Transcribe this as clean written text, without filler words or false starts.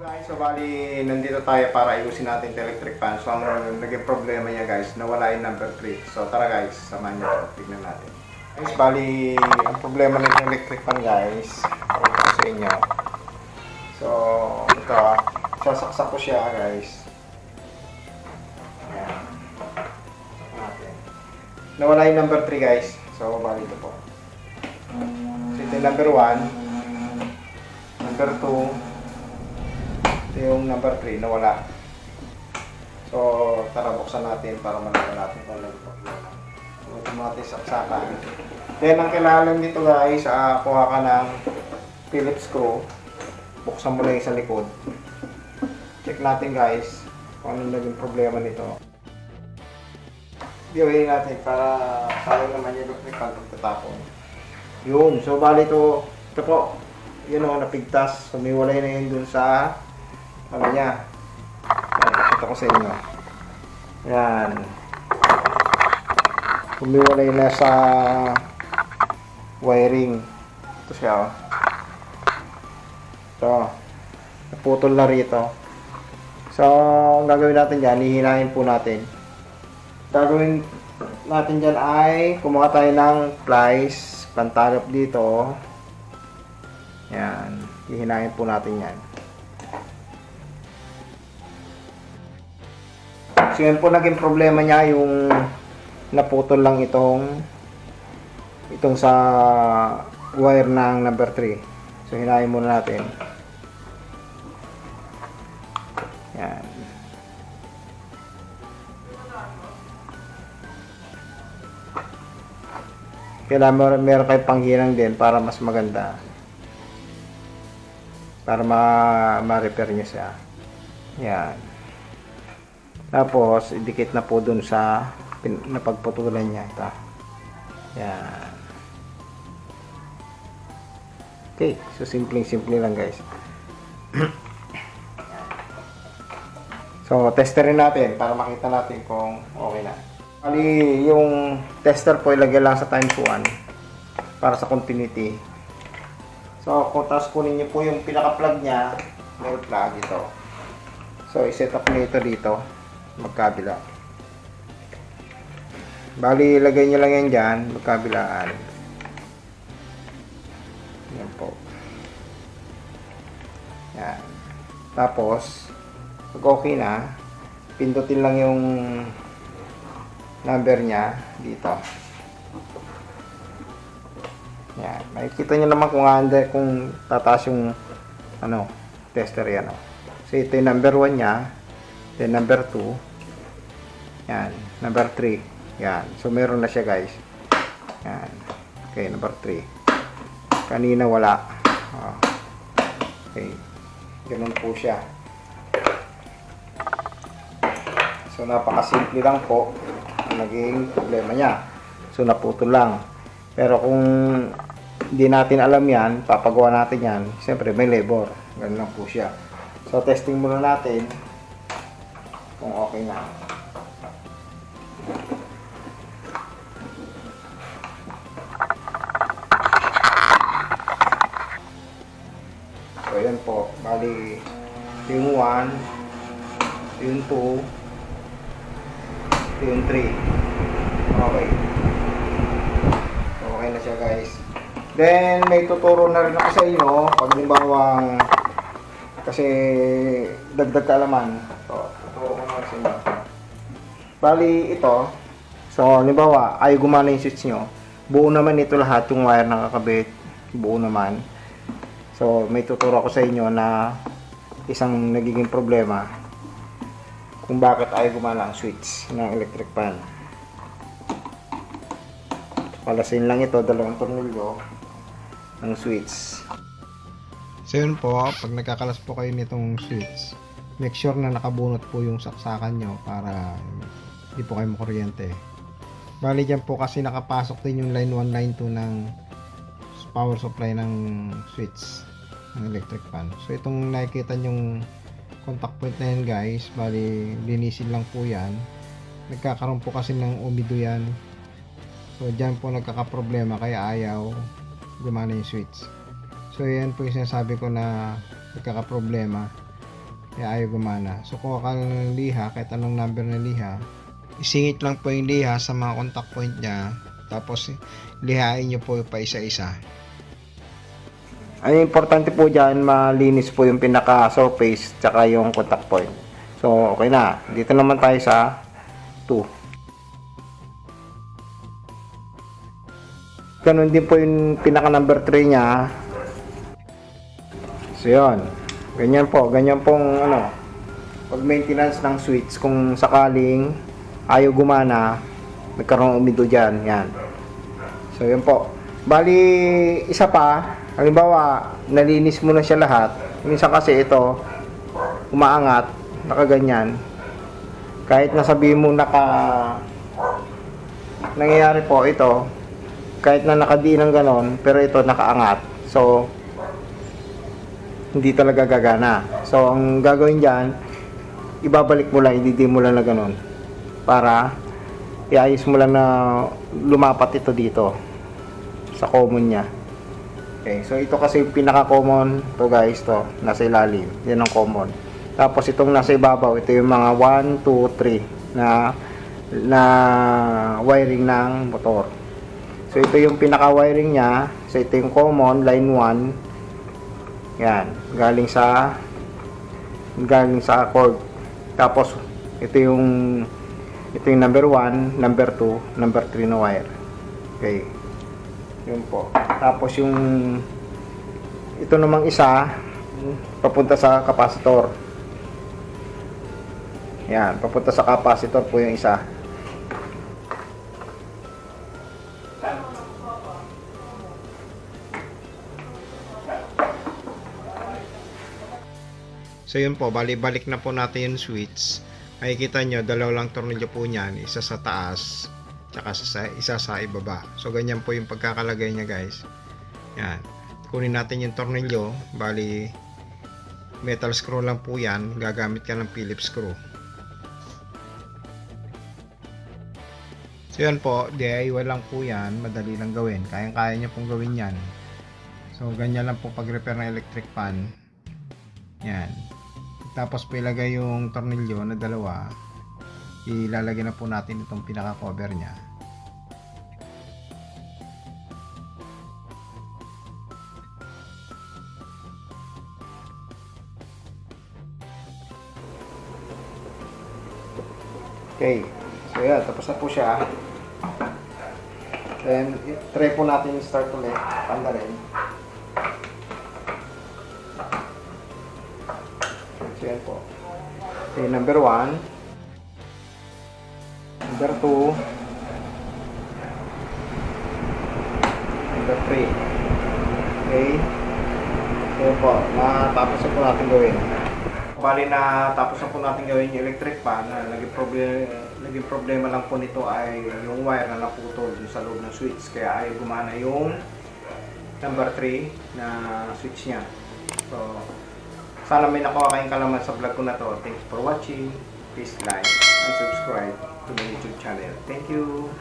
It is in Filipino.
Guys, so bali nandito tayo para ayusin natin yung electric fan. So ang naging problema niya guys, nawala yung number 3. So tara guys, samahan niyo ako, tignan natin. Guys, bali ang problema ng electric fan guys, ako sa inyo. So ito sasaksak ko siya guys. Ayan. Natin. Nawala yung number 3 guys. So bali ito po. So ito yung number 1, number 2, yung number 3 nawala. So tara buksan natin para malaman natin kung ano ito. So ito natin saksakan. Then ang kailangan dito guys, kuha ka ng Phillips screw. Buksan mo lang yung sa likod. Check natin guys kung ano naging problema nito. Gawin natin para sayang naman yung electric fan pagkatapon. Yun, so bali ito po. Yun o, napigtas. Sumiwalay na yun dun sa ano niya. Pakita ko sa inyo. Yan. Humiwalay na sa wiring. Ito siya. Ito. Naputol na rito. So, ang gagawin natin dyan, hihinahin po natin. Gagawin natin dyan ay kumuha tayo ng plies, pantalop dito. Yan. Hihinahin po natin yan. So yan po naging problema niya, yung naputol lang itong sa wire ng number 3. So hinahin muna natin. Yan. Kailangan meron kayong panghinang din para mas maganda. Para ma-repair niya siya. Yan. Tapos, idikit na po dun sa napagputulan niya. Ito. Yan. Okay. So, simple lang guys. So, testerin natin para makita natin kung okay na. Bali, yung tester po ilagay lang sa times 1 para sa continuity. So, tapos kunin niyo po yung pinaka-plug niya. May plug ito. So, i-set up niyo ito dito. Magkabila. Bali, ilagay nyo lang yan dyan, magkabilaan. Yan po. Yan. Tapos, pag okay na, pindutin lang yung number niya dito. Yan. Makikita nyo naman kung tataas yung tester yan. So, ito yung number 1 niya. Then number 2. Yan. Number 3. Yan. So meron na siya guys. Yan. Okay. Number 3. Kanina wala. Okay. Ganun po siya. So napakasimple lang po ang naging problema niya. So naputol lang. Pero kung hindi natin alam yan, papagawa natin yan, siyempre may labor. Ganun lang po siya. So testing muna natin kung okay na. So yan po, bali yung 1, yung 2, yung 3. Okay. So, okay na siya guys. Then may tuturo na rin ako sa inyo pag limbawang kasi dagdag kaalaman. So, bali ito, so halimbawa ay gumana yung switch nyo, buo naman ito lahat, yung wire nakakabit buo naman. So may tuturo ako sa inyo na isang nagiging problema kung bakit ay gumana ang switch ng electric fan. Palasin lang ito, dalawang tornilyo ng switch. So yun po, pag nagkakalas po kayo nitong switch, make sure na nakabunot po yung saksakan nyo para hindi po kayo makuryente. Bali dyan po kasi nakapasok din yung line 1, line 2 ng power supply ng switch ng electric fan. So itong nakikita yung contact point na yan guys, bali linisin lang po yan. Nagkakaroon po kasi ng umido yan. So dyan po nagkakaproblema kaya ayaw gumana yung switch. So yan po yung sinasabi ko na nagkakaproblema. kaya ayaw gumana. So kuha ka ng liha, kahit anong number na liha, isingit lang po yung liha sa mga contact point nya, tapos lihain nyo po pa isa-isa. Ang importante po dyan, malinis po yung pinaka surface tsaka yung contact point. So okay na, dito naman tayo sa 2. Ganun din po yung pinaka number 3 nya. So yun, ganyan pong pag maintenance ng switch, kung sakaling ayaw gumana, nagkaroon umido dyan, yan. So yun po, bali isa pa, halimbawa nalinis mo na siya lahat, minsan kasi ito umaangat, nakaganyan, kahit nasabihin mo nangyayari po ito, kahit na nakadiin ng ganon, pero ito nakaangat, so hindi talaga gagana. So ang gagawin dyan, ibabalik mo lang, hindi mo lang na ganon, para iayos mo lang na lumapat ito dito sa common nya. Okay, so ito kasi yung pinaka common to guys, to nasa ilalim, yan ang common. Tapos itong nasa ibabaw, ito yung mga 1, 2, 3 na wiring ng motor. So ito yung pinaka wiring nya. So ito yung common, line 1. Yan, galing sa cord. Tapos ito yung number 1, number 2, number 3 na wire. Okay. Yun po. Tapos yung ito namang isa papunta sa capacitor. Yan, papunta sa capacitor po yung isa. So yun po, balik na po natin yung switch. Makikita nyo, dalawa lang tornilyo po niyan, isa sa taas, tsaka isa sa ibaba. So ganyan po yung pagkakalagay niya guys. Yan. Kunin natin yung tornilyo, bali metal screw lang po yan, gagamit ka ng Phillips screw. So yan po, DIY lang po yan, madali lang gawin. Kaya nyo pong gawin yan. So ganyan lang po pag-repair ng electric fan. Yan. Tapos po ilagay yung tornilyo na dalawa, ilalagay na po natin itong pinaka cover nya. Okay, so yan, tapos na po siya. Then try po natin start ulit, panda rin. So yan po. Okay, number 1, number 2, number 3. Okay. So yan po, natapos na po natin gawin. Bali na tapos na po natin gawin yung electric fan. Naging problema lang po nito ay yung wire na naputol sa loob ng switch, kaya ay gumana yung number 3 na switch nya. So sana may nakuha kayong kalaman sa vlog ko na to. Thanks for watching. Please like and subscribe to my YouTube channel. Thank you.